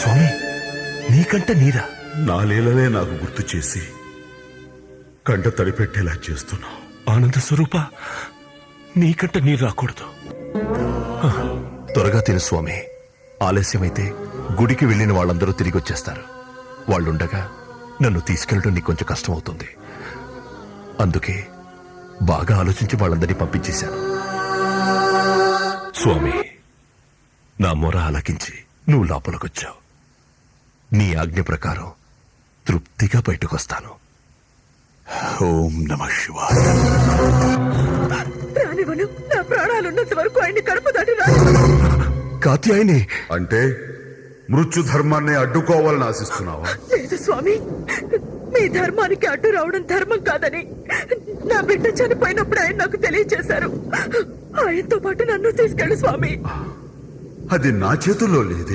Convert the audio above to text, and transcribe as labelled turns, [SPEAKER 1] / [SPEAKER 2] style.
[SPEAKER 1] స్వామి, నీకంట నీరా?
[SPEAKER 2] నా లీలలే నాకు గుర్తు చేసి కంట తడిపెట్టేలా చేస్తున్నావు.
[SPEAKER 1] ఆనంద స్వరూప, నీకంట నీరు రాకూడదు.
[SPEAKER 3] త్వరగా తిను స్వామి. ఆలస్యమైతే గుడికి వెళ్లిన వాళ్ళందరూ తిరిగి వచ్చేస్తారు. వాళ్ళుండగా నన్ను తీసుకెళ్ళడం నీకు కొంచెం కష్టమవుతుంది. అందుకే బాగా ఆలోచించి వాళ్ళందరినీ పంపించేశాను. స్వామి, నా మొర ఆలకించి నువ్వు లోపలికొచ్చావు. నీ ఆజ్ఞ ప్రకారం తృప్తిగా బయటకొస్తాను.
[SPEAKER 2] ఓం నమః శివాయ.
[SPEAKER 4] రానివ్వను. నా ప్రాణాలున్నంత వరకు ఆయన్ని కడప దాటి
[SPEAKER 3] కాత్యాయని,
[SPEAKER 2] అంటే మృత్యు ధర్మాన్ని అడ్డుకోవాలని ఆశిస్తున్నావా?
[SPEAKER 4] లేదు స్వామి, మీ ధర్మానికి అడ్డు రావడం ధర్మం కాదని నా బిడ్డ చనిపోయినప్పుడు ఆయన నాకు తెలియజేశారు. ఆయనతో పాటు నన్ను తీసుకెళ్ళు స్వామి.
[SPEAKER 2] అది నా చేతుల్లో లేదే.